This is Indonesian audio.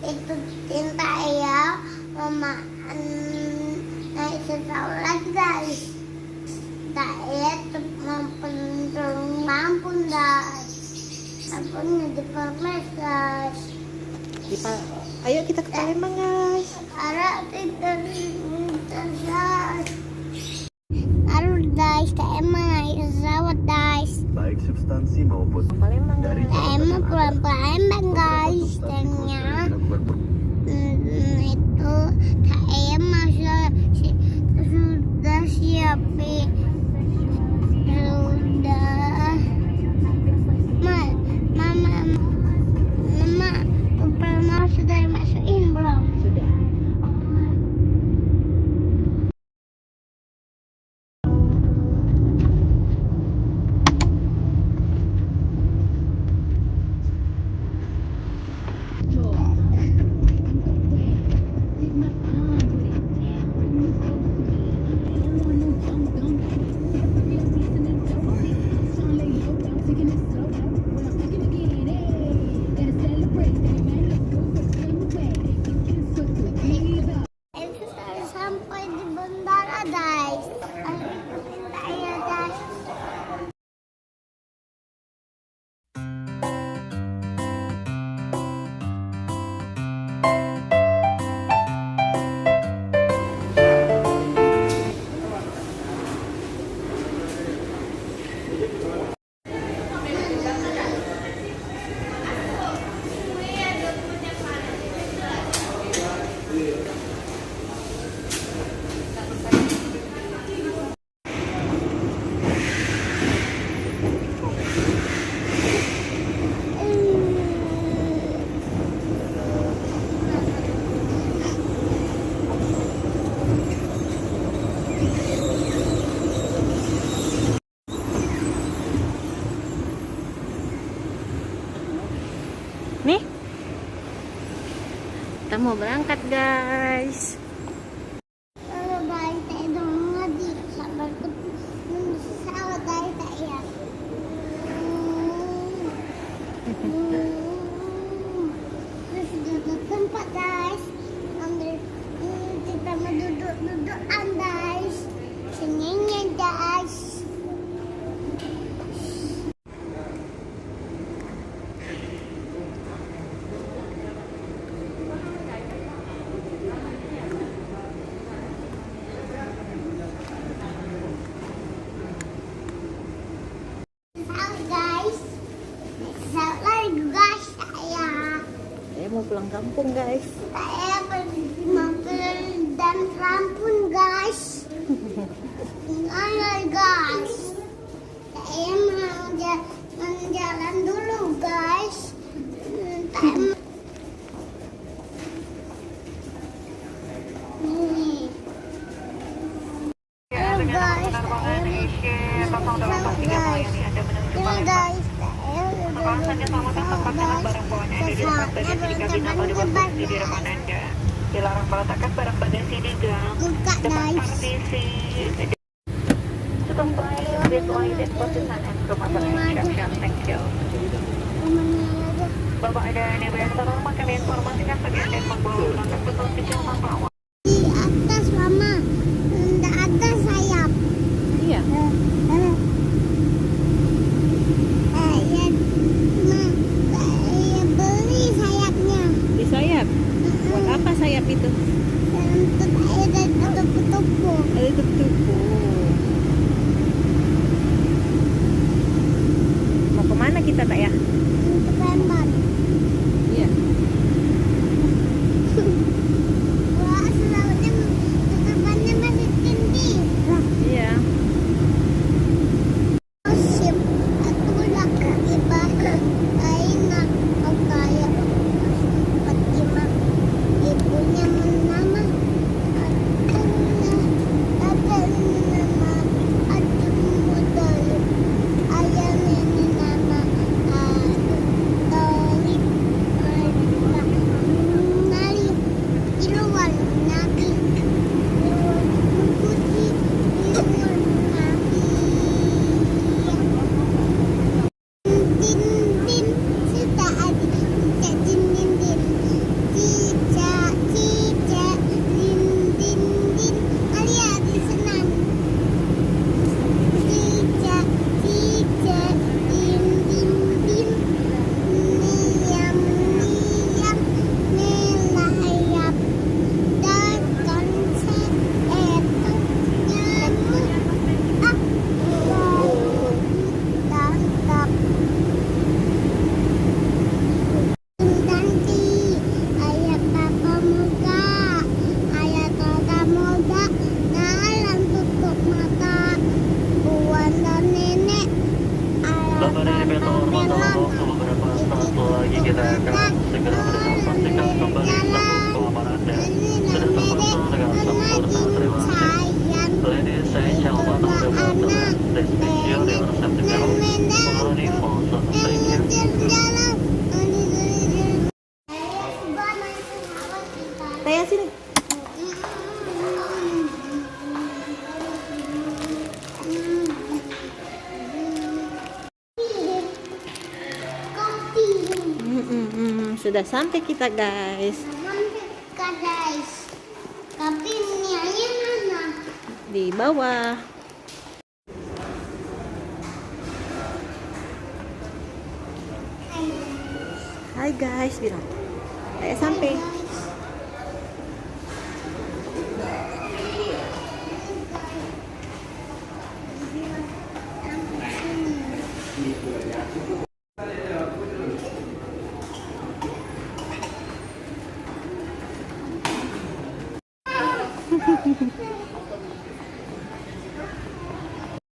itu cinta ya mama naik sekolah guys. Saya mampu guys. Aku di Palembang guys. Ayo kita ke Palembang guys. Sekarang kita guys. Harus guys, saya mau naik pesawat guys. Baik substansi maupun Palembang dari guys. Saya mau pulang Palembang guys. Tanya itu saya sudah siapin. Mama sudah masukin belum? Sudah. Sampai di bandara guys. Saya guys. Nih, kita mau berangkat guys. Kalau guys, saya udah di sabar pesawat guys saya. Terus sudah tempat guys. Ambil kita mau duduk-dudukan guys. Sininya guys. Saya mau pulang kampung guys. Saya mau dan rampun guys. Ayo guys. Saya mau jalan dulu guys. Nih. Halo guys. Dilarang meletakkan barang bagasi di gang depan partisi. Tutup visual posisian and rumah instruction. Thank you. Bapak dan Ibu yang terhormat, kami informasikan bagi Anda yang membawa kontak betul sejauh membawa. Di atas mama, di atas sayap. Iya. Saya beli sayapnya. Di sayap. Buat apa sayap itu? Untuk ada tutup-tutup. Ada tutup. Mau kemana kita tak ya? Untuk Palembang. Iya. Wah, selalunya tutupannya masih tinggi. Iya. Musim aku lagi ibadah enak kayak Fatimah ibunya menama Taya sini. Sudah sampai kita guys. Tapi niatnya mana? Di bawah. Hai guys, bilang. Saya sampai.